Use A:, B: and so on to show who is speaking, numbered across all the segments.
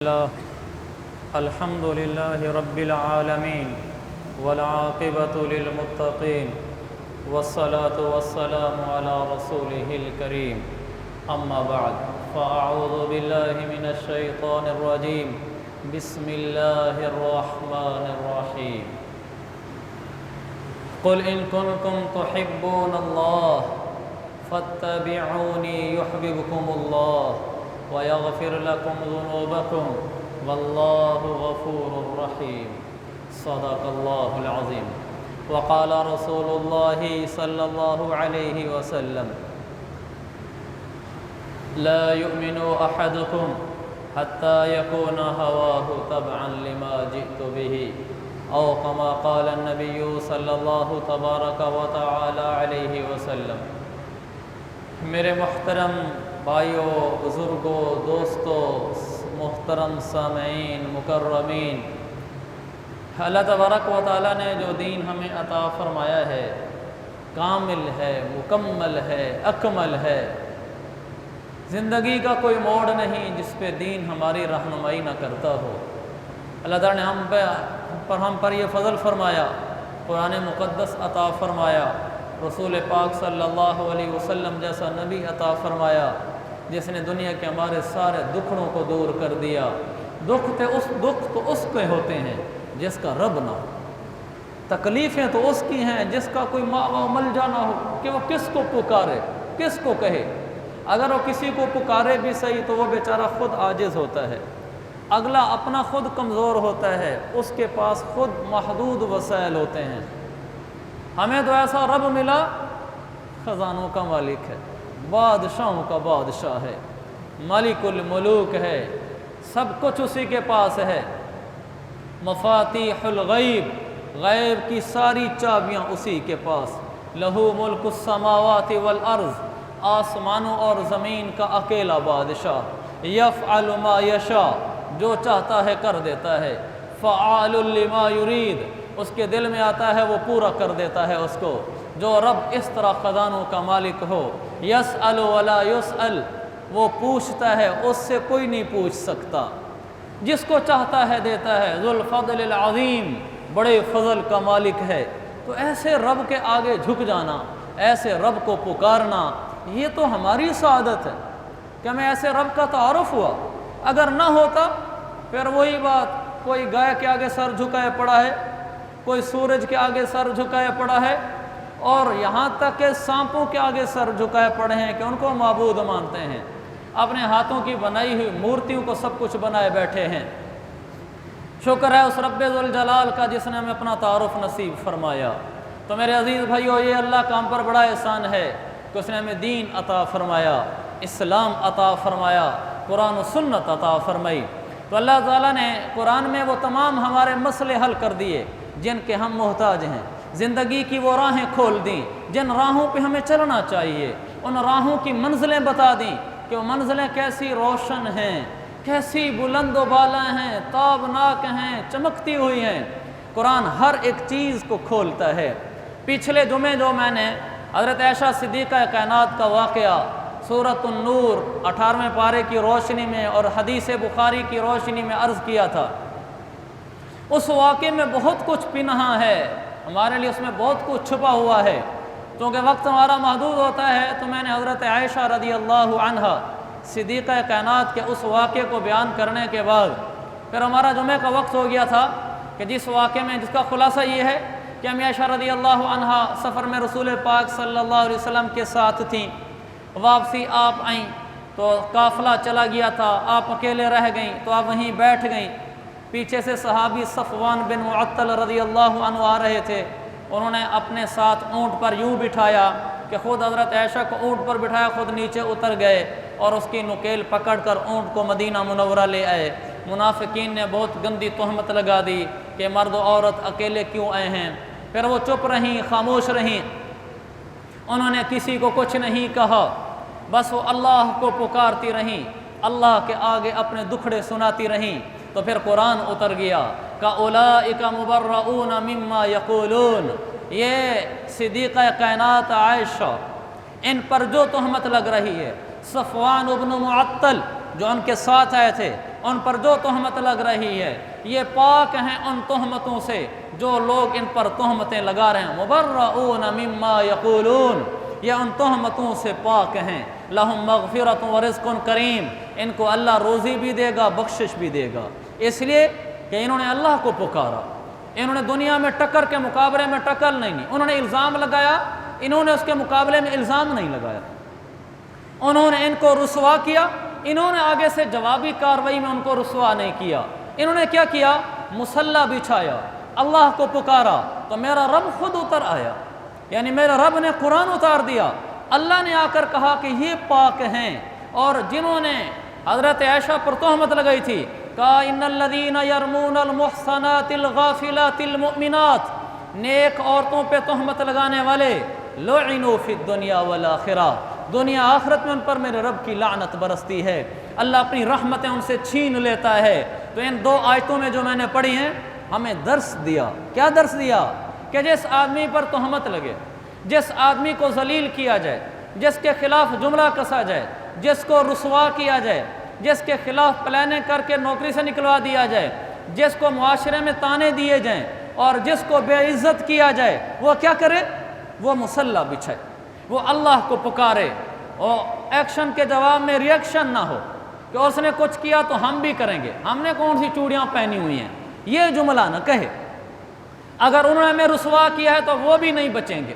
A: الله الحمد لله رب العالمين والعاقبة للمتقين والصلاة والسلام على رسوله الكريم أما بعد فأعوذ بالله من الشيطان الرجيم بسم الله الرحمن الرحيم قل إن كنتم تحبون الله فاتبعوني يحببكم الله ويغفر لكم ذنوبكم والله غفور رحيم صدق الله العظيم وقال رسول الله صلى الله عليه وسلم لا يؤمن أحدكم حتى يكون هواه تبعا لما جئت به أو كما قال النبي صلى الله تبارك وتعالى عليه وسلم میرے محترم بھائیوں، بزرگوں، دوستوں، محترم سامعین، مکرمین، اللہ تبارک و تعالیٰ نے جو دین ہمیں عطا فرمایا ہے کامل ہے، مکمل ہے، اکمل ہے۔ زندگی کا کوئی موڑ نہیں جس پہ دین ہماری رہنمائی نہ کرتا ہو۔ اللہ تعالیٰ نے ہم پر یہ فضل فرمایا، قرآن مقدس عطا فرمایا، رسول پاک صلی اللہ علیہ وسلم جیسا نبی عطا فرمایا جس نے دنیا کے ہمارے سارے دکھڑوں کو دور کر دیا۔ دکھ تو اس کے ہوتے ہیں جس کا رب نہ ہو، تکلیفیں تو اس کی ہیں جس کا کوئی ماوا ملجا نہ ہو کہ وہ کس کو پکارے، کس کو کہے۔ اگر وہ کسی کو پکارے بھی صحیح تو وہ بیچارہ خود عاجز ہوتا ہے، اگلا اپنا خود کمزور ہوتا ہے، اس کے پاس خود محدود وسائل ہوتے ہیں۔ ہمیں تو ایسا رب ملا خزانوں کا مالک ہے، بادشاہوں کا بادشاہ ہے، مالک الملوک ہے، سب کچھ اسی کے پاس ہے۔ مفاتیح الغیب، غیب کی ساری چابیاں اسی کے پاس۔ لہو ملک السماوات والارض، آسمانوں اور زمین کا اکیلا بادشاہ۔ یفعل ما یشاء، جو چاہتا ہے کر دیتا ہے۔ فعال لما یرید، اس کے دل میں آتا ہے وہ پورا کر دیتا ہے اس کو۔ جو رب اس طرح خزانوں کا مالک ہو، یسأل ولا یسأل، وہ پوچھتا ہے اس سے کوئی نہیں پوچھ سکتا، جس کو چاہتا ہے دیتا ہے۔ ذو الفضل العظیم، بڑے فضل کا مالک ہے۔ تو ایسے رب کے آگے جھک جانا، ایسے رب کو پکارنا، یہ تو ہماری سعادت ہے کہ ہمیں ایسے رب کا تعارف ہوا۔ اگر نہ ہوتا پھر وہی بات، کوئی گائے کے آگے سر جھکائے پڑا ہے، کوئی سورج کے آگے سر جھکائے پڑا ہے، اور یہاں تک کہ سانپوں کے آگے سر جھکائے پڑے ہیں کہ ان کو معبود مانتے ہیں، اپنے ہاتھوں کی بنائی ہوئی مورتیوں کو سب کچھ بنائے بیٹھے ہیں۔ شکر ہے اس رب ذوالجلال کا جس نے ہمیں اپنا تعارف نصیب فرمایا۔ تو میرے عزیز بھائیو، یہ اللہ کا ہم پر بڑا احسان ہے کہ اس نے ہمیں دین عطا فرمایا، اسلام عطا فرمایا، قرآن و سنت عطا فرمائی۔ تو اللہ تعالیٰ نے قرآن میں وہ تمام ہمارے مسئلے حل کر دیے جن کے ہم محتاج ہیں، زندگی کی وہ راہیں کھول دیں جن راہوں پہ ہمیں چلنا چاہیے، ان راہوں کی منزلیں بتا دیں کہ وہ منزلیں کیسی روشن ہیں، کیسی بلند و بالا ہیں، تابناک ہیں، چمکتی ہوئی ہیں۔ قرآن ہر ایک چیز کو کھولتا ہے۔ پچھلے جمعے جو میں نے حضرت عائشہ صدیقہ کائنات کا واقعہ سورۃ النور 18ویں پارے کی روشنی میں اور حدیث بخاری کی روشنی میں عرض کیا تھا، اس واقعے میں بہت کچھ پنہاں ہے، ہمارے لیے اس میں بہت کچھ چھپا ہوا ہے۔ کیونکہ وقت ہمارا محدود ہوتا ہے تو میں نے حضرت عائشہ رضی اللہ عنہا صدیقہ کائنات کے اس واقعے کو بیان کرنے کے بعد پھر ہمارا جمعے کا وقت ہو گیا تھا کہ جس واقعے میں، جس کا خلاصہ یہ ہے کہ امی عائشہ رضی اللہ عنہا سفر میں رسول پاک صلی اللہ علیہ وسلم کے ساتھ تھیں۔ واپسی آپ آئیں تو قافلہ چلا گیا تھا، آپ اکیلے رہ گئیں تو آپ وہیں بیٹھ گئیں۔ پیچھے سے صحابی صفوان بن معطل رضی اللہ عنہ آ رہے تھے، انہوں نے اپنے ساتھ اونٹ پر یوں بٹھایا کہ خود حضرت عائشہ کو اونٹ پر بٹھایا، خود نیچے اتر گئے اور اس کی نکیل پکڑ کر اونٹ کو مدینہ منورہ لے آئے۔ منافقین نے بہت گندی تہمت لگا دی کہ مرد و عورت اکیلے کیوں آئے ہیں۔ پھر وہ چپ رہیں، خاموش رہیں، انہوں نے کسی کو کچھ نہیں کہا، بس وہ اللہ کو پکارتی رہیں، اللہ کے آگے اپنے دکھڑے سناتی رہیں۔ تو پھر قرآن اتر گیا کہ اولئک مبرؤون مما یقولون، یہ صدیقہ کائنات عائشہ، ان پر جو تہمت لگ رہی ہے، صفوان بن معطل جو ان کے ساتھ آئے تھے، ان پر جو تہمت لگ رہی ہے یہ پاک ہیں ان تہمتوں سے جو لوگ ان پر تہمتیں لگا رہے ہیں۔ مبرؤون مما یقولون، یہ ان تہمتوں سے پاک ہیں۔ لہم مغفرۃ ورزق کریم، ان کو اللہ روزی بھی دے گا، بخشش بھی دے گا، اس لیے کہ انہوں نے اللہ کو پکارا۔ انہوں نے دنیا میں ٹکر کے مقابلے میں ٹکر نہیں، انہوں نے الزام لگایا، انہوں نے اس کے مقابلے میں الزام نہیں لگایا۔ انہوں نے ان کو رسوا کیا، انہوں نے آگے سے جوابی کارروائی میں ان کو رسوا نہیں کیا۔ انہوں نے کیا کیا؟ مصلی بچھایا، اللہ کو پکارا تو میرا رب خود اتر آیا، یعنی میرے رب نے قرآن اتار دیا۔ اللہ نے آ کر کہا کہ یہ پاک ہیں۔ اور جنہوں نے حضرت عائشہ پر تہمت لگائی تھی، کہا ان الذین یرمون المحصنات الغافلات المؤمنات، نیک عورتوں پہ تہمت لگانے والے لعنوا فی الدنیا والآخرہ، دنیا آخرت میں ان پر میرے رب کی لعنت برستی ہے، اللہ اپنی رحمتیں ان سے چھین لیتا ہے۔ تو ان دو آیتوں میں جو میں نے پڑھی ہیں ہمیں درس دیا۔ کیا درس دیا؟ کہ جس آدمی پر تہمت لگے، جس آدمی کو ذلیل کیا جائے، جس کے خلاف جملہ کسا جائے، جس کو رسوا کیا جائے، جس کے خلاف پلانیں کر کے نوکری سے نکلوا دیا جائے، جس کو معاشرے میں طعنے دیے جائیں اور جس کو بے عزت کیا جائے، وہ کیا کرے؟ وہ مصلی بچھائے، وہ اللہ کو پکارے، اور ایکشن کے جواب میں ری ایکشن نہ ہو کہ اس نے کچھ کیا تو ہم بھی کریں گے، ہم نے کون سی چوڑیاں پہنی ہوئی ہیں، یہ جملہ نہ کہے۔ اگر انہوں نے ہمیں رسوا کیا ہے تو وہ بھی نہیں بچیں گے،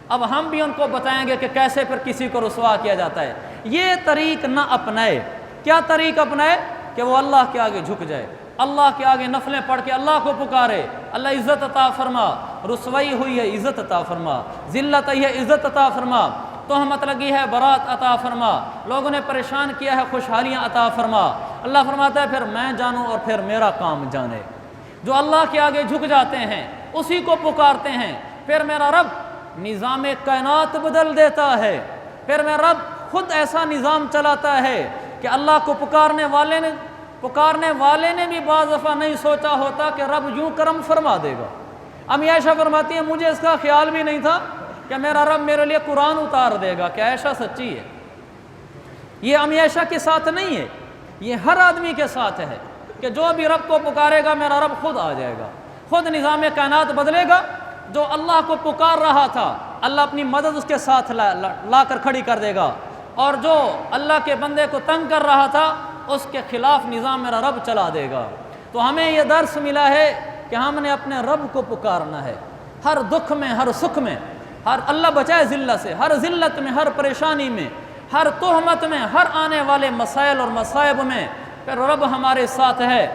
A: اب ہم بھی ان کو بتائیں گے کہ کیسے پھر کسی کو رسوا کیا جاتا ہے۔ یہ طریق نہ اپنائے۔ کیا طریق اپنائے؟ کہ وہ اللہ کے آگے جھک جائے، اللہ کے آگے نفلیں پڑھ کے اللہ کو پکارے، اللہ عزت عطا فرما، رسوائی ہوئی ہے عزت عطا فرما، ذلت آئی ہے عزت عطا فرما، تہمت لگی ہے برات عطا فرما، لوگوں نے پریشان کیا ہے خوشحالیاں عطا فرما۔ اللہ فرماتا ہے پھر میں جانوں اور پھر میرا کام جانے۔ جو اللہ کے آگے جھک جاتے ہیں اسی کو پکارتے ہیں، پھر میرا رب نظام کائنات بدل دیتا ہے، پھر میرا رب خود ایسا نظام چلاتا ہے کہ اللہ کو پکارنے والے نے بھی بعض دفعہ نہیں سوچا ہوتا کہ رب یوں کرم فرما دے گا۔ امی عائشہ فرماتی ہیں مجھے اس کا خیال بھی نہیں تھا کہ میرا رب میرے لیے قرآن اتار دے گا، کہ عائشہ سچی ہے۔ یہ امی عائشہ کے ساتھ نہیں ہے، یہ ہر آدمی کے ساتھ ہے کہ جو بھی رب کو پکارے گا میرا رب خود آ جائے گا، خود نظام کائنات بدلے گا۔ جو اللہ کو پکار رہا تھا اللہ اپنی مدد اس کے ساتھ لا کر کھڑی کر دے گا، اور جو اللہ کے بندے کو تنگ کر رہا تھا اس کے خلاف نظام میرا رب چلا دے گا۔ تو ہمیں یہ درس ملا ہے کہ ہم نے اپنے رب کو پکارنا ہے، ہر دکھ میں، ہر سکھ میں، ہر اللہ بچائے ذلت سے، ہر ذلت میں، ہر پریشانی میں، ہر تہمت میں، ہر آنے والے مسائل اور مصائب میں پھر رب ہمارے ساتھ ہے۔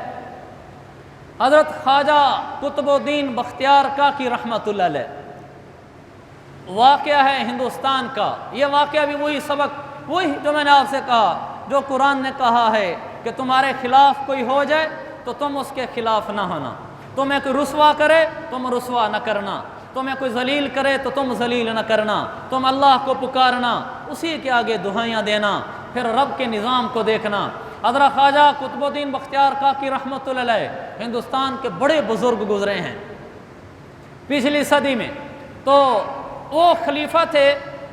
A: حضرت خواجہ قطب الدین بختیار کاکی رحمۃ اللہ علیہ واقعہ ہے ہندوستان کا۔ یہ واقعہ بھی وہی سبق، وہی جو میں نے آپ سے کہا، جو قرآن نے کہا ہے کہ تمہارے خلاف کوئی ہو جائے تو تم اس کے خلاف نہ ہونا، تمہیں کوئی رسوا کرے تم رسوا نہ کرنا، تمہیں کوئی ذلیل کرے تو تم ذلیل نہ کرنا، تم اللہ کو پکارنا، اسی کے آگے دعائیاں دینا، پھر رب کے نظام کو دیکھنا۔ حضرت خواجہ قطب الدین بختیار کاکی رحمۃ اللہ علیہ ہندوستان کے بڑے بزرگ گزرے ہیں پچھلی صدی میں، تو وہ خلیفہ تھے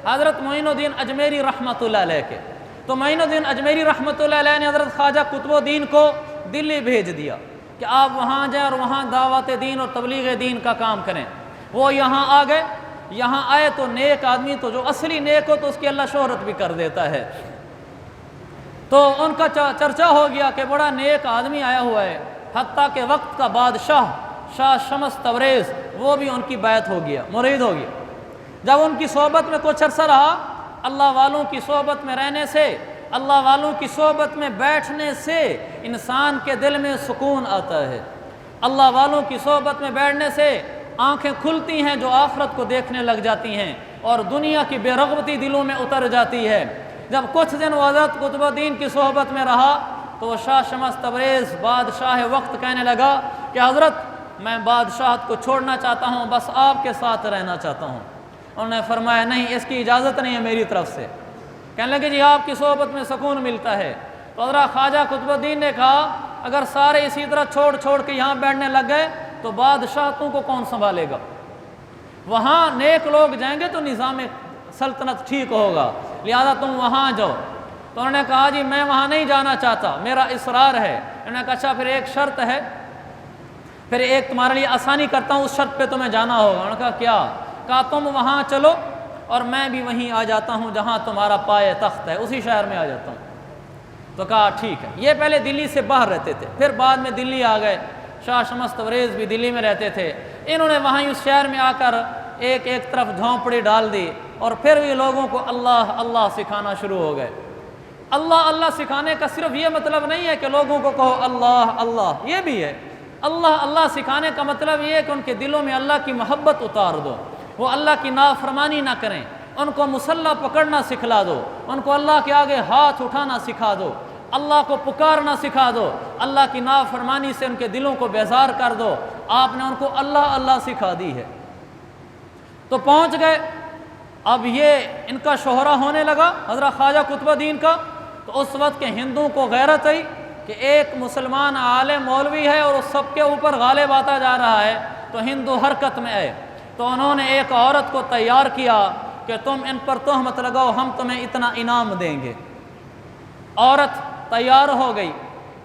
A: حضرت معین الدین اجمیری رحمۃ اللہ علیہ کے۔ تو معین الدین اجمیری رحمۃ اللہ علیہ نے حضرت خواجہ قطب الدین کو دلی بھیج دیا کہ آپ وہاں جائیں اور وہاں دعوت دین اور تبلیغ دین کا کام کریں۔ وہ یہاں آ گئے، یہاں آئے تو نیک آدمی تو جو اصلی نیک ہو تو اس کی اللہ شہرت بھی کر دیتا ہے، تو ان کا چرچا ہو گیا کہ بڑا نیک آدمی آیا ہوا ہے، حتیٰ کہ وقت کا بادشاہ شاہ شمس تبریز وہ بھی ان کی بیعت ہو گیا، مرید ہو گیا۔ جب ان کی صحبت میں کچھ عرصہ رہا، اللہ والوں کی صحبت میں رہنے سے، اللہ والوں کی صحبت میں بیٹھنے سے انسان کے دل میں سکون آتا ہے، اللہ والوں کی صحبت میں بیٹھنے سے آنکھیں کھلتی ہیں جو آخرت کو دیکھنے لگ جاتی ہیں، اور دنیا کی بے رغبتی دلوں میں اتر جاتی ہے۔ جب کچھ دن وہ حضرت قطب الدین کی صحبت میں رہا تو وہ شاہ شمس تبریز بادشاہ وقت کہنے لگا کہ حضرت میں بادشاہت کو چھوڑنا چاہتا ہوں، بس آپ کے ساتھ رہنا چاہتا ہوں۔ انہوں نے فرمایا نہیں، اس کی اجازت نہیں ہے میری طرف سے۔ کہنے لگے جی آپ کی صحبت میں سکون ملتا ہے۔ تو حضرت خواجہ قطب الدین نے کہا اگر سارے اسی طرح چھوڑ کے یہاں بیٹھنے لگ گئے تو بادشاہتوں کو کون سنبھالے گا؟ وہاں نیک لوگ جائیں گے تو نظام سلطنت ٹھیک ہوگا، لہذا تم وہاں جاؤ۔ تو انہوں نے کہا جی میں وہاں نہیں جانا چاہتا، میرا اصرار ہے۔ انہوں نے کہا اچھا پھر ایک شرط ہے، پھر ایک تمہارے لیے آسانی کرتا ہوں، اس شرط پہ تمہیں جانا ہوگا۔ انہوں نے کہا کیا؟ کہا تم وہاں چلو اور میں بھی وہیں آ جاتا ہوں جہاں تمہارا پائے تخت ہے، اسی شہر میں آ جاتا ہوں۔ تو کہا ٹھیک ہے۔ یہ پہلے دلی سے باہر رہتے تھے، پھر بعد میں دلی آ گئے، شاہ شمس تبریز بھی دلی میں رہتے تھے۔ انہوں نے وہیں اس شہر میں آ کر ایک طرف جھونپڑی ڈال دی اور پھر بھی لوگوں کو اللہ اللہ سکھانا شروع ہو گئے۔ اللہ اللہ سکھانے کا صرف یہ مطلب نہیں ہے کہ لوگوں کو کہو اللہ اللہ، یہ بھی ہے۔ اللہ اللہ سکھانے کا مطلب یہ ہے کہ ان کے دلوں میں اللہ کی محبت اتار دو، وہ اللہ کی نافرمانی نہ کریں، ان کو مصلی پکڑنا سکھلا دو، ان کو اللہ کے آگے ہاتھ اٹھانا سکھا دو، اللہ کو پکارنا سکھا دو، اللہ کی نافرمانی سے ان کے دلوں کو بیزار کر دو۔ آپ نے ان کو اللہ اللہ سکھا دی ہے۔ تو پہنچ گئے، اب یہ ان کا شہرہ ہونے لگا حضرت خواجہ قطب الدین کا۔ تو اس وقت کے ہندوؤں کو غیرت آئی کہ ایک مسلمان عالم مولوی ہے اور اس سب کے اوپر غالب آتا جا رہا ہے، تو ہندو حرکت میں آئے۔ تو انہوں نے ایک عورت کو تیار کیا کہ تم ان پر تہمت لگاؤ، ہم تمہیں اتنا انعام دیں گے۔ عورت تیار ہو گئی۔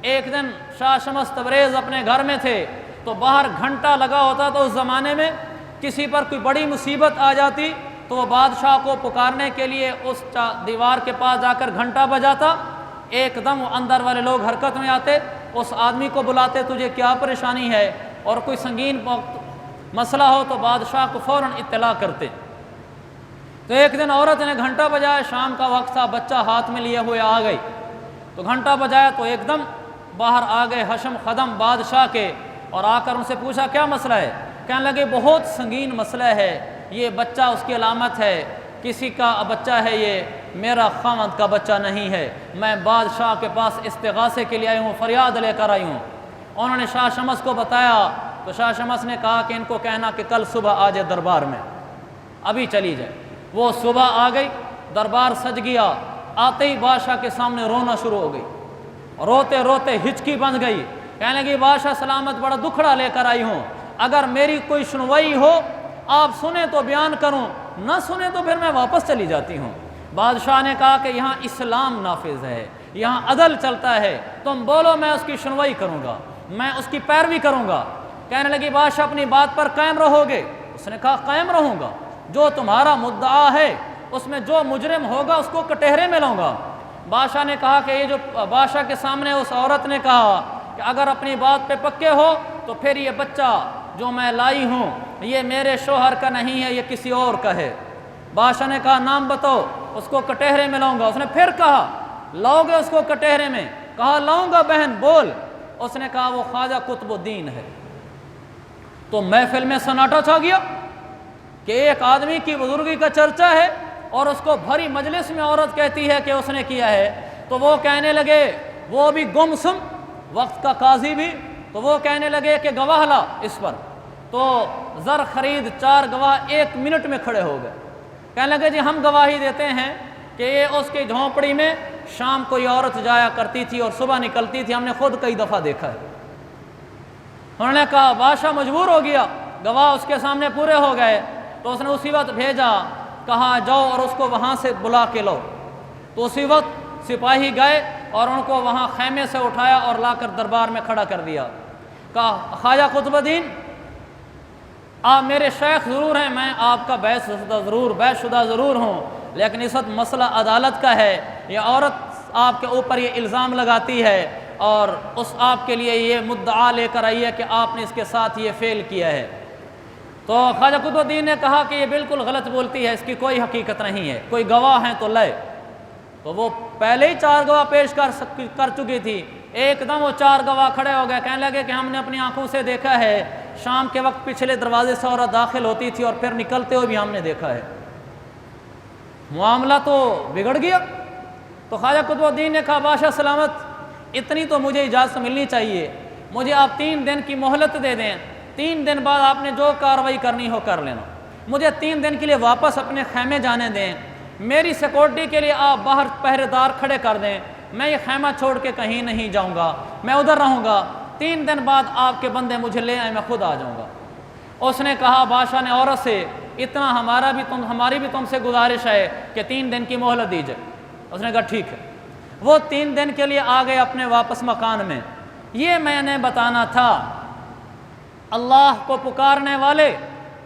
A: ایک دن شاہ شمس تبریز اپنے گھر میں تھے، تو باہر گھنٹہ لگا ہوتا، تو اس زمانے میں کسی پر کوئی بڑی مصیبت آ جاتی تو وہ بادشاہ کو پکارنے کے لیے اس دیوار کے پاس جا کر گھنٹہ بجاتا۔ ایک دم وہ اندر والے لوگ حرکت میں آتے، اس آدمی کو بلاتے تجھے کیا پریشانی ہے، اور کوئی سنگین مسئلہ ہو تو بادشاہ کو فوراً اطلاع کرتے۔ تو ایک دن عورت نے گھنٹہ بجایا، شام کا وقت تھا، بچہ ہاتھ میں لیے ہوئے آ گئی۔ تو گھنٹہ بجایا تو ایک دم باہر آ گئے حشم خدم بادشاہ کے، اور آ کر ان سے پوچھا کیا مسئلہ ہے؟ کہنے لگے بہت سنگین مسئلہ ہے، یہ بچہ اس کی علامت ہے، کسی کا بچہ ہے، یہ میرا خاوند کا بچہ نہیں ہے، میں بادشاہ کے پاس استغاثے کے لیے آئی ہوں، فریاد لے کر آئی ہوں۔ انہوں نے شاہ شمس کو بتایا، تو شاہ شمس نے کہا کہ ان کو کہنا کہ کل صبح آ جائے دربار میں، ابھی چلی جائے۔ وہ صبح آ گئی، دربار سج گیا۔ آتے ہی بادشاہ کے سامنے رونا شروع ہو گئی، روتے روتے ہچکی بن گئی، کہنے لگی بادشاہ سلامت بڑا دکھڑا لے کر آئی ہوں، اگر میری کوئی سنوائی ہو، آپ سنیں تو بیان کروں، نہ سنیں تو پھر میں واپس چلی جاتی ہوں۔ بادشاہ نے کہا کہ یہاں اسلام نافذ ہے، یہاں عدل چلتا ہے، تم بولو میں اس کی سنوائی کروں گا، میں اس کی پیروی کروں گا۔ کہنے لگی بادشاہ اپنی بات پر قائم رہو گے؟ اس نے کہا قائم رہوں گا، جو تمہارا مدعا ہے اس میں جو مجرم ہوگا اس کو کٹہرے میں لاؤں گا۔ بادشاہ نے کہا کہ یہ جو بادشاہ کے سامنے اس عورت نے کہا کہ اگر اپنی بات پہ پکے ہو تو پھر یہ بچہ جو میں لائی ہوں یہ میرے شوہر کا نہیں ہے، یہ کسی اور کا ہے۔ بادشاہ نے کہا نام بتاؤ، اس کو کٹہرے میں لاؤں گا۔ اس نے پھر کہا لاؤ گے اس کو کٹہرے میں؟ کہا لاؤں گا بہن، بول۔ اس نے کہا وہ خواجہ قطب الدین ہے۔ تو محفل میں سناٹا چھا گیا کہ ایک آدمی کی بزرگی کا چرچا ہے اور اس کو بھری مجلس میں عورت کہتی ہے کہ اس نے کیا ہے۔ تو وہ کہنے لگے، وہ بھی گمسم وقت کا قاضی بھی، تو وہ کہنے لگے کہ گواہ لا اس پر۔ تو زر خرید 4 گواہ 1 منٹ میں کھڑے ہو گئے، کہنے لگے جی ہم گواہی دیتے ہیں کہ یہ اس کی جھونپڑی میں شام کو یہ عورت جایا کرتی تھی اور صبح نکلتی تھی، ہم نے خود کئی دفعہ دیکھا ہے۔ انہوں نے کہا بادشاہ مجبور ہو گیا، گواہ اس کے سامنے پورے ہو گئے، تو اس نے اسی وقت بھیجا، کہا جاؤ اور اس کو وہاں سے بلا کے لاؤ۔ تو اسی وقت سپاہی گئے اور ان کو وہاں خیمے سے اٹھایا اور لا کر دربار میں کھڑا کر دیا۔ کہا خواجہ قطب الدین آپ میرے شیخ ضرور ہیں، میں آپ کا بیعت شدہ ضرور ہوں، لیکن اس وقت مسئلہ عدالت کا ہے، یہ عورت آپ کے اوپر یہ الزام لگاتی ہے اور اس آپ کے لیے یہ مدعا لے کر آئی ہے کہ آپ نے اس کے ساتھ یہ فعل کیا ہے۔ تو خواجہ قطب الدین نے کہا کہ یہ بالکل غلط بولتی ہے، اس کی کوئی حقیقت نہیں ہے، کوئی گواہ ہیں تو لائے۔ تو وہ پہلے ہی 4 گواہ پیش کر چکی تھی، ایک دم وہ 4 گواہ کھڑے ہو گئے، کہنے لگے کہ ہم نے اپنی آنکھوں سے دیکھا ہے، شام کے وقت پچھلے دروازے سے عورت داخل ہوتی تھی اور پھر نکلتے ہوئے بھی ہم نے دیکھا ہے۔ معاملہ تو بگڑ گیا۔ تو خواجہ قطب الدین نے کہا بادشاہ سلامت اتنی تو مجھے اجازت ملنی چاہیے، مجھے آپ 3 دن کی مہلت دے دیں، 3 دن بعد آپ نے جو کارروائی کرنی ہو کر لینا، مجھے 3 دن کے لیے واپس اپنے خیمے جانے دیں، میری سیکورٹی کے لیے آپ باہر پہرے دار کھڑے کر دیں، میں یہ خیمہ چھوڑ کے کہیں نہیں جاؤں گا، میں ادھر رہوں گا، 3 دن بعد آپ کے بندے مجھے لے آئیں، میں خود آ جاؤں گا۔ اس نے کہا بادشاہ نے عورت سے اتنا ہماری بھی تم سے گزارش ہے کہ 3 دن کی مہلت دیجیے۔ اس نے کہا ٹھیک ہے۔ وہ 3 دن کے لیے آ گئے اپنے واپس مکان میں۔ یہ میں نے بتانا تھا، اللہ کو پکارنے والے،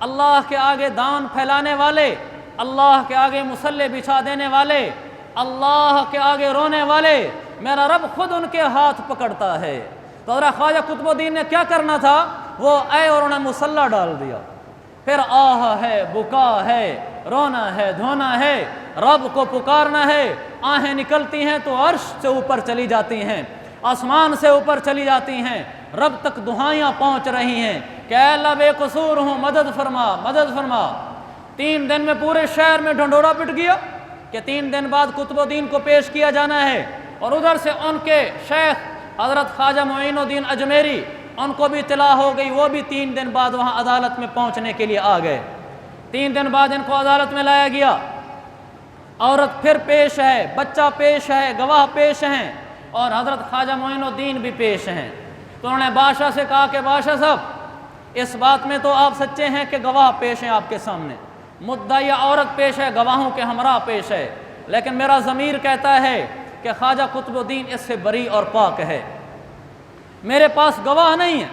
A: اللہ کے آگے دان پھیلانے والے، اللہ کے آگے مصلی بچھا دینے والے، اللہ کے آگے رونے والے، میرا رب خود ان کے ہاتھ پکڑتا ہے۔ تو حضرت خواجہ قطب الدین نے کیا کرنا تھا؟ وہ اے اور انہیں مصلی ڈال دیا، پھر آہ ہے، بکا ہے، رونا ہے، دھونا ہے، رب کو پکارنا ہے۔ آہیں نکلتی ہیں تو عرش سے اوپر چلی جاتی ہیں، آسمان سے اوپر چلی جاتی ہیں، رب تک دعائیاں پہنچ رہی ہیں کہ اے اللہ بے قصور ہوں، مدد فرما، مدد فرما۔ 3 دن میں پورے شہر میں ڈھنڈورا پٹ گیا کہ 3 دن بعد قطب الدین کو پیش کیا جانا ہے، اور ادھر سے ان کے شیخ حضرت خواجہ معین الدین اجمیری، ان کو بھی اطلاع ہو گئی، وہ بھی 3 دن بعد وہاں عدالت میں پہنچنے کے لیے آ گئے۔ 3 دن بعد ان کو عدالت میں لایا گیا، عورت پھر پیش ہے، بچہ پیش ہے، گواہ پیش ہیں، اور حضرت خواجہ معین الدین بھی پیش ہیں۔ تو انہوں نے بادشاہ سے کہا کہ بادشاہ صاحب، اس بات میں تو آپ سچے ہیں کہ گواہ پیش ہیں آپ کے سامنے، مدعی عورت پیش ہے، گواہوں کے ہمراہ پیش ہے، لیکن میرا ضمیر کہتا ہے کہ خواجہ قطب الدین اس سے بری اور پاک ہے۔ میرے پاس گواہ نہیں ہے،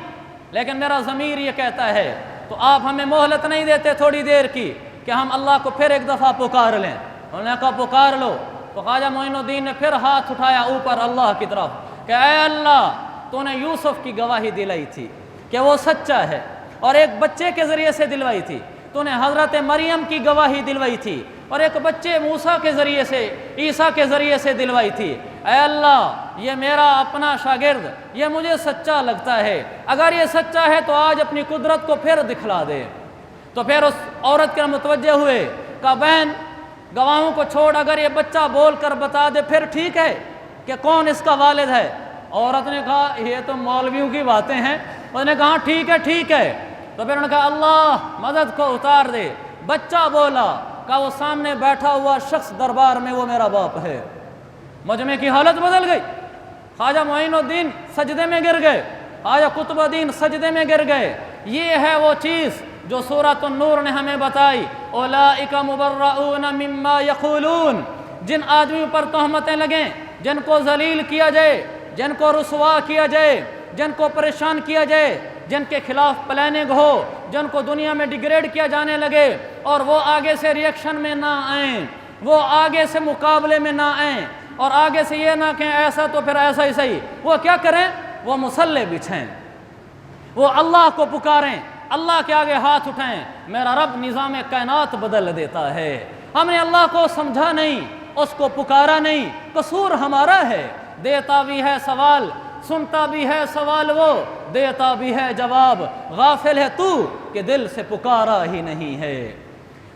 A: لیکن میرا ضمیر یہ کہتا ہے، تو آپ ہمیں مہلت نہیں دیتے تھوڑی دیر کی کہ ہم اللہ کو پھر ایک دفعہ پکار لیں؟ انہوں نے کہا پکار لو۔ تو خواجہ معین الدین نے پھر ہاتھ اٹھایا اوپر اللہ کی طرف کہ اے اللہ، تو نے یوسف کی گواہی دلائی تھی کہ وہ سچا ہے، اور ایک بچے کے ذریعے سے دلوائی تھی، تو نے حضرت مریم کی گواہی دلوائی تھی، اور ایک بچے موسیٰ کے ذریعے سے، عیسیٰ کے ذریعے سے دلوائی تھی۔ اے اللہ، یہ میرا اپنا شاگرد، یہ مجھے سچا لگتا ہے، اگر یہ سچا ہے تو آج اپنی قدرت کو پھر دکھلا دے۔ تو پھر اس عورت کے متوجہ ہوئے، کہا بہن، گواہوں کو چھوڑ، اگر یہ بچہ بول کر بتا دے پھر ٹھیک ہے کہ کون اس کا والد ہے۔ عورت نے کہا یہ تو مولویوں کی باتیں ہیں۔ اس نے کہا ٹھیک ہے، ٹھیک ہے۔ تو پھر انہوں نے کہا اللہ مدد کو اتار دے۔ بچہ بولا، کہا وہ سامنے بیٹھا ہوا شخص دربار میں وہ میرا باپ ہے۔ مجمع کی حالت بدل گئی، خواجہ معین الدین سجدے میں گر گئے، خواجہ قطب الدین سجدے میں گر گئے۔ یہ ہے وہ چیز جو سورۃ النور نے ہمیں بتائی، اولئک مبرؤون مما یقولون، جن آدمیوں پر تہمتیں لگیں، جن کو ذلیل کیا جائے، جن کو رسوا کیا جائے، جن کو پریشان کیا جائے، جن کے خلاف پلاننگ ہو، جن کو دنیا میں ڈیگریڈ کیا جانے لگے، اور وہ آگے سے ریئیکشن میں نہ آئیں، وہ آگے سے مقابلے میں نہ آئیں، اور آگے سے یہ نہ کہیں ایسا تو پھر ایسا ہی صحیح، وہ کیا کریں؟ وہ مصلی بچھیں، وہ اللہ کو پکاریں، اللہ کے آگے ہاتھ اٹھائیں۔ میرا رب نظام کائنات بدل دیتا ہے۔ ہم نے اللہ کو سمجھا نہیں، اس کو پکارا نہیں، قصور ہمارا ہے۔ دیتا بھی ہے سوال، سنتا بھی ہے سوال، وہ دیتا بھی ہے جواب، غافل ہے تو کہ دل سے پکارا ہی نہیں ہے۔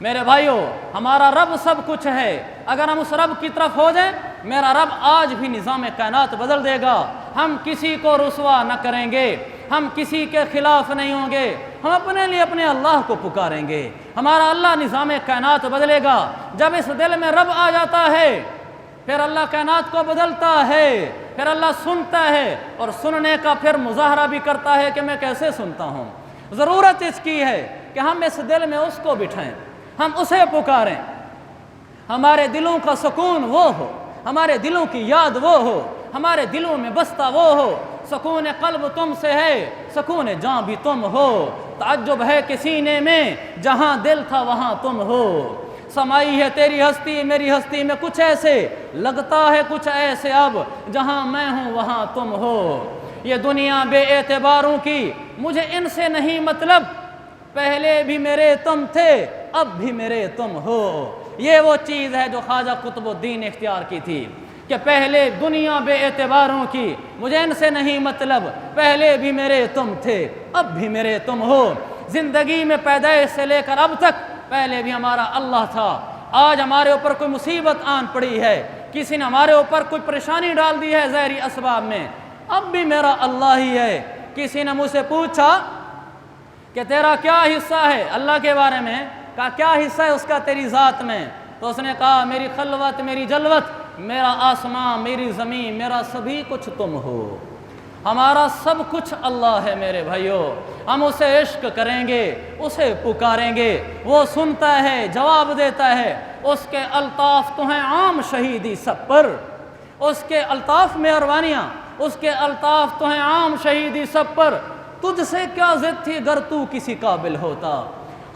A: میرے بھائیو، ہمارا رب سب کچھ ہے، اگر ہم اس رب کی طرف ہو جائیں، میرا رب آج بھی نظام کائنات بدل دے گا۔ ہم کسی کو رسوا نہ کریں گے، ہم کسی کے خلاف نہیں ہوں گے، ہم اپنے لیے اپنے اللہ کو پکاریں گے، ہمارا اللہ نظام کائنات بدلے گا۔ جب اس دل میں رب آ جاتا ہے، پھر اللہ کائنات کو بدلتا ہے، پھر اللہ سنتا ہے، اور سننے کا پھر مظاہرہ بھی کرتا ہے کہ میں کیسے سنتا ہوں۔ ضرورت اس کی ہے کہ ہم اس دل میں اس کو بٹھائیں، ہم اسے پکاریں، ہمارے دلوں کا سکون وہ ہو، ہمارے دلوں کی یاد وہ ہو، ہمارے دلوں میں بستا وہ ہو۔ سکون قلب تم سے ہے، سکون جاں بھی تم ہو، تعجب ہے کہ سینے میں جہاں دل تھا وہاں تم ہو۔ سمائی ہے تیری ہستی میری ہستی میں کچھ ایسے، لگتا ہے کچھ ایسے اب جہاں میں ہوں وہاں تم ہو۔ یہ دنیا بے اعتباروں کی مجھے ان سے نہیں مطلب، پہلے بھی میرے تم تھے اب بھی میرے تم ہو۔ یہ وہ چیز ہے جو خواجہ قطب الدین نے اختیار کی تھی کہ پہلے دنیا بے اعتباروں کی مجھے ان سے نہیں مطلب، پہلے بھی میرے تم تھے اب بھی میرے تم ہو۔ زندگی میں پیدائش سے لے کر اب تک پہلے بھی ہمارا اللہ تھا۔ آج ہمارے اوپر کوئی مصیبت آن پڑی ہے، کسی نے ہمارے اوپر کوئی پریشانی ڈال دی ہے ظاہری اسباب میں، اب بھی میرا اللہ ہی ہے۔ کسی نے مجھ سے پوچھا کہ تیرا کیا حصہ ہے اللہ کے بارے میں، کہا کیا حصہ ہے اس کا تیری ذات میں؟ تو اس نے کہا میری خلوت، میری جلوت، میرا آسمان، میری زمین، میرا سبھی کچھ تم ہو۔ ہمارا سب کچھ اللہ ہے میرے بھائیو۔ ہم اسے عشق کریں گے، اسے پکاریں گے، وہ سنتا ہے، جواب دیتا ہے۔ اس کے الطاف تو ہیں عام شہیدی سب پر، اس کے الطاف مہربانیاں، اس کے الطاف تو ہیں عام شہیدی سب پر، تجھ سے کیا ضد تھی گر تو کسی قابل ہوتا۔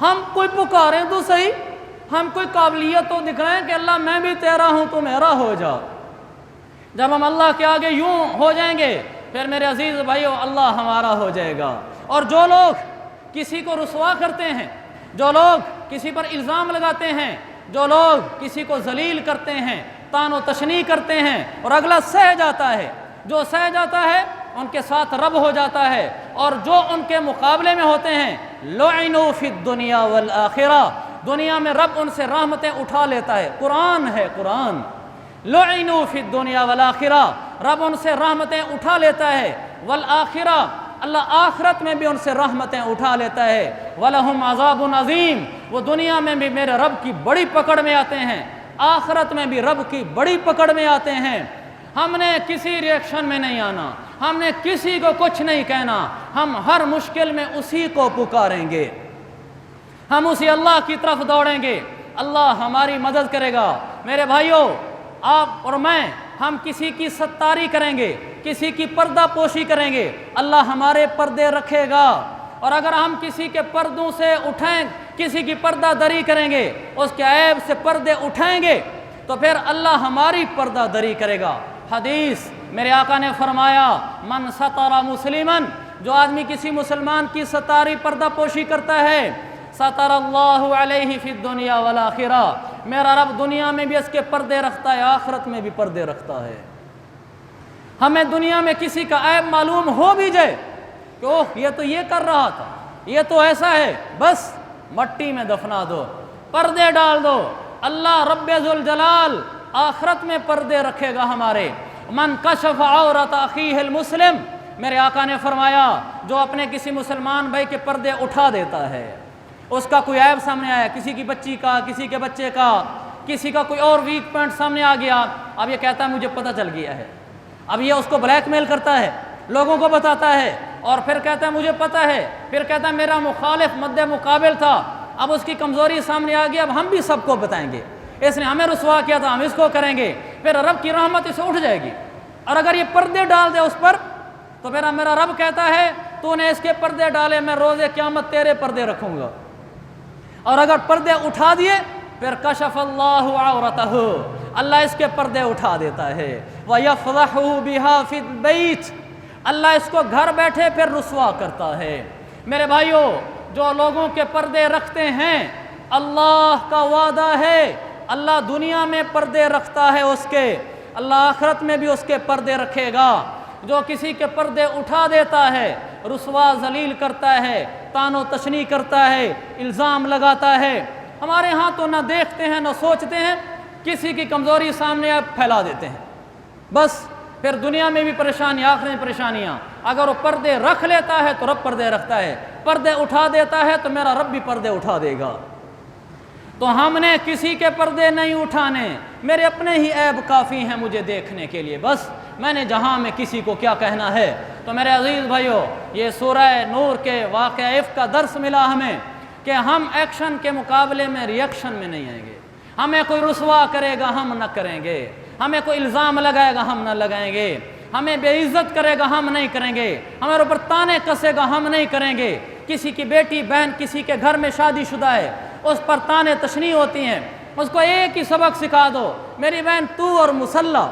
A: ہم کوئی پکاریں تو صحیح، ہم کوئی قابلیت تو دکھائیں کہ اللہ میں بھی تیرا ہوں تو میرا ہو جا۔ جب ہم اللہ کے آگے یوں ہو جائیں گے پھر میرے عزیز بھائیو اللہ ہمارا ہو جائے گا۔ اور جو لوگ کسی کو رسوا کرتے ہیں، جو لوگ کسی پر الزام لگاتے ہیں، جو لوگ کسی کو ذلیل کرتے ہیں، طعن و تشنیع کرتے ہیں اور اگلا سہ جاتا ہے، جو سہ جاتا ہے ان کے ساتھ رب ہو جاتا ہے، اور جو ان کے مقابلے میں ہوتے ہیں لعنوا فی الدنیا والآخرہ، دنیا میں رب ان سے رحمتیں اٹھا لیتا ہے۔ قرآن ہے، قرآن، لعنوا فی الدنیا والآخرہ، رب ان سے رحمتیں اٹھا لیتا ہے، والآخرہ، اللہ آخرت میں بھی ان سے رحمتیں اٹھا لیتا ہے، وَلَهُمْ عَذَابٌ عَظِيمٌ، وہ دنیا میں بھی میرے رب کی بڑی پکڑ میں آتے ہیں، آخرت میں بھی رب کی بڑی پکڑ میں آتے ہیں۔ ہم نے کسی ریئیکشن میں نہیں آنا، ہم نے کسی کو کچھ نہیں کہنا، ہم ہر مشکل میں اسی کو پکاریں گے، ہم اسی اللہ کی طرف دوڑیں گے، اللہ ہماری مدد کرے گا۔ میرے بھائیوں، آپ اور میں، ہم کسی کی ستاری کریں گے، کسی کی پردہ پوشی کریں گے، اللہ ہمارے پردے رکھے گا، اور اگر ہم کسی کے پردوں سے اٹھائیں، کسی کی پردہ دری کریں گے، اس کے عیب سے پردے اٹھائیں گے تو پھر اللہ ہماری پردہ دری کرے گا۔ حدیث میرے آقا نے فرمایا، من ستر مسلمن، جو آدمی کسی مسلمان کی ستاری پردہ پوشی کرتا ہے، ستر اللہ علیہ فی الدنیا والآخرہ، میرا رب دنیا میں بھی اس کے پردے رکھتا ہے، آخرت میں بھی پردے رکھتا ہے۔ ہمیں دنیا میں کسی کا عیب معلوم ہو بھی جائے کہ اوہ یہ تو یہ کر رہا تھا، یہ تو ایسا ہے، بس مٹی میں دفنا دو، پردے ڈال دو، اللہ رب ذوالجلال آخرت میں پردے رکھے گا ہمارے۔ من کشف عورت اخیہ المسلم، میرے آقا نے فرمایا جو اپنے کسی مسلمان بھائی کے پردے اٹھا دیتا ہے، اس کا کوئی عیب سامنے آیا، کسی کی بچی کا، کسی کے بچے کا، کسی کا کوئی اور ویک پوائنٹ سامنے آ گیا، اب یہ کہتا ہے مجھے پتہ چل گیا ہے، اب یہ اس کو بلیک میل کرتا ہے، لوگوں کو بتاتا ہے، اور پھر کہتا ہے مجھے پتہ ہے، پھر کہتا ہے میرا مخالف مد مقابل تھا، اب اس کی کمزوری سامنے آ گئی، اب ہم بھی سب کو بتائیں گے، اس نے ہمیں رسوا کیا تھا، ہم اس کو کریں گے، پھر رب کی رحمت اسے اٹھ جائے گی۔ اور اگر یہ پردے ڈال دے اس پر تو پھر میرا رب کہتا ہے تو نے اس کے پردے ڈالے، میں روز قیامت تیرے پردے رکھوں گا۔ اور اگر پردے اٹھا دیے پھر کشف اللہ عورتہ، اللہ اس کے پردے اٹھا دیتا ہے، وَيَفْضَحُهُ بِهَا فِي الْبَيْتِ، اللہ اس کو گھر بیٹھے پھر رسوا کرتا ہے۔ میرے بھائیوں، جو لوگوں کے پردے رکھتے ہیں، اللہ کا وعدہ ہے اللہ دنیا میں پردے رکھتا ہے اس کے، اللہ آخرت میں بھی اس کے پردے رکھے گا۔ جو کسی کے پردے اٹھا دیتا ہے، رسوا ذلیل کرتا ہے، طعن و تشنیع کرتا ہے، الزام لگاتا ہے، ہمارے ہاں تو نہ دیکھتے ہیں نہ سوچتے ہیں، کسی کی کمزوری سامنے آپ پھیلا دیتے ہیں، بس پھر دنیا میں بھی پریشانی، آخرت میں پریشانیاں۔ اگر وہ پردے رکھ لیتا ہے تو رب پردے رکھتا ہے، پردے اٹھا دیتا ہے تو میرا رب بھی پردے اٹھا دے گا۔ تو ہم نے کسی کے پردے نہیں اٹھانے، میرے اپنے ہی عیب کافی ہیں مجھے دیکھنے کے لیے، بس میں نے جہاں میں کسی کو کیا کہنا ہے۔ تو میرے عزیز بھائیو، یہ سورہ نور کے واقعہ عفق کا درس ملا ہمیں کہ ہم ایکشن کے مقابلے میں ریئیکشن میں نہیں آئیں گے، ہمیں کوئی رسوا کرے گا ہم نہ کریں گے، ہمیں کوئی الزام لگائے گا ہم نہ لگائیں گے، ہمیں بے عزت کرے گا ہم نہیں کریں گے، ہمارے اوپر تانے کسے گا ہم نہیں کریں گے۔ کسی کی بیٹی بہن کسی کے گھر میں شادی شدہ ہے، اس پر تانے تشنیع ہوتی ہیں، اس کو ایک ہی سبق سکھا دو، میری بہن تو اور مسلح،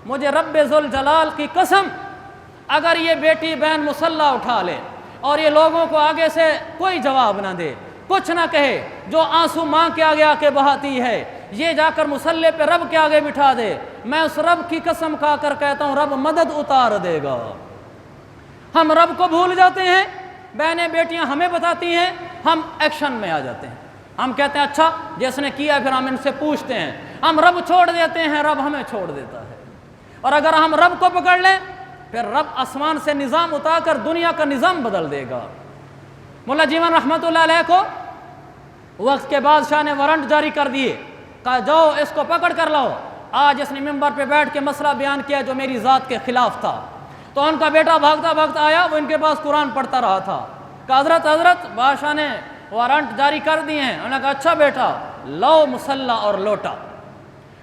A: مجھے رب ذوالجلال کی قسم اگر یہ بیٹی بہن مسلح اٹھا لے اور یہ لوگوں کو آگے سے کوئی جواب نہ دے، کچھ نہ کہے، جو آنسو ماں کے آگے آ کے بہاتی ہے یہ جا کر مسلح پہ رب کے آگے بٹھا دے، میں اس رب کی قسم کھا کر کہتا ہوں رب مدد اتار دے گا۔ ہم رب کو بھول جاتے ہیں، بہنیں بیٹیاں ہمیں بتاتی ہیں، ہم ایکشن میں آ جاتے ہیں، ہم کہتے ہیں اچھا جس نے کیا پھر ہم ان سے پوچھتے ہیں، ہم رب چھوڑ دیتے ہیں، رب ہمیں چھوڑ دیتا ہے۔ اور اگر ہم رب کو پکڑ لیں پھر رب آسمان سے نظام اتار کر دنیا کا نظام بدل دے گا۔ مولا جیون رحمت اللہ علیہ کو وقت کے بادشاہ نے وارنٹ جاری کر دیے، کہا جاؤ اس کو پکڑ کر لاؤ، آج اس نے ممبر پہ بیٹھ کے مسئلہ بیان کیا جو میری ذات کے خلاف تھا۔ تو ان کا بیٹا بھاگتا بھاگتا آیا، وہ ان کے پاس قرآن پڑھتا رہا تھا، کہا حضرت بادشاہ نے وارنٹ جاری کر دیے ہیں۔ انہوں نے کہا اچھا بیٹا، لاؤ مسلح اور لوٹا۔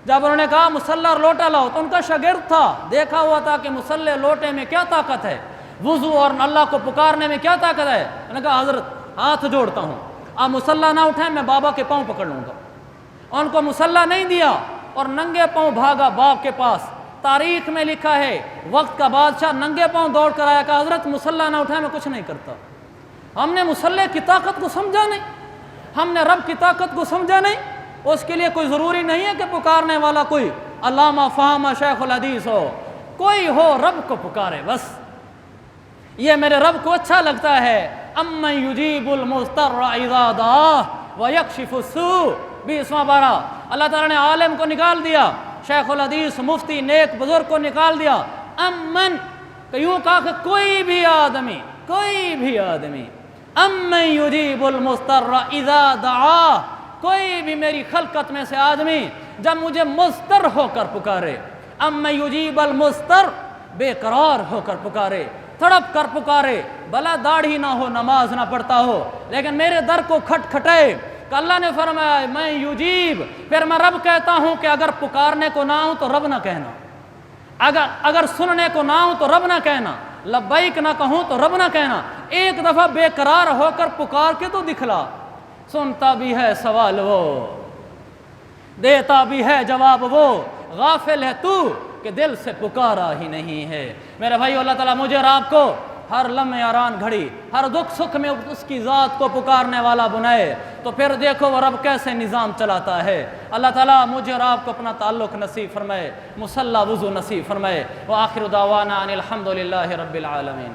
A: جب انہوں نے کہا مصلی اور لوٹا لاؤ تو ان کا شاگرد تھا، دیکھا ہوا تھا کہ مصلی لوٹے میں کیا طاقت ہے، وضو اور اللہ کو پکارنے میں کیا طاقت ہے۔ انہوں نے کہا حضرت ہاتھ جوڑتا ہوں، آپ مصلی نہ اٹھائیں، میں بابا کے پاؤں پکڑ لوں گا۔ ان کو مصلی نہیں دیا اور ننگے پاؤں بھاگا باپ کے پاس۔ تاریخ میں لکھا ہے وقت کا بادشاہ ننگے پاؤں دوڑ کر آیا کہ حضرت مصلی نہ اٹھائیں، میں کچھ نہیں کرتا۔ ہم نے مصلی کی طاقت کو سمجھا نہیں، ہم نے رب کی طاقت کو سمجھا نہیں۔ اس کے لیے کوئی ضروری نہیں ہے کہ پکارنے والا کوئی علامہ فہامہ شیخ الحدیث ہو، کوئی ہو رب کو پکارے بس۔ یہ میرے رب کو اچھا لگتا ہے۔ امن یجیب المضطر اذا دعاہ ویکشف السوء، 20واں پارہ۔ اللہ تعالیٰ نے عالم کو نکال دیا، شیخ الحدیث مفتی نیک بزرگ کو نکال دیا۔ امن کہ یوں کہا کہ کوئی بھی آدمی امن یجیب المضطر اذا دعاہ، کوئی بھی میری خلقت میں سے آدمی جب مجھے مضطر ہو کر پکارے، امن یجیب المضطر، بے قرار ہو کر پکارے، تڑپ کر پکارے، بھلا داڑھی نہ ہو، نماز نہ پڑھتا ہو، لیکن میرے در کو کھٹکھٹائے کہ اللہ نے فرمایا میں یجیب، پھر میں رب کہتا ہوں کہ اگر پکارنے کو نہ ہوں تو رب نہ کہنا، اگر سننے کو نہ ہوں تو رب نہ کہنا، لبیک نہ کہوں تو رب نہ کہنا۔ ایک دفعہ بے قرار ہو کر پکار کے تو دکھلا، سنتا بھی ہے سوال وہ، دیتا بھی ہے جواب وہ، غافل ہے تو کہ دل سے پکارا ہی نہیں ہے۔ میرے بھائی، اللہ تعالیٰ مجھے اور آپ کو ہر لمحے آران گھڑی، ہر دکھ سکھ میں اس کی ذات کو پکارنے والا بنائے، تو پھر دیکھو وہ رب کیسے نظام چلاتا ہے۔ اللہ تعالیٰ مجھے اور آپ کو اپنا تعلق نصیب فرمائے، مصلی وضو نصیب فرمائے۔ وآخر دعوانا ان الحمد للہ رب العالمین۔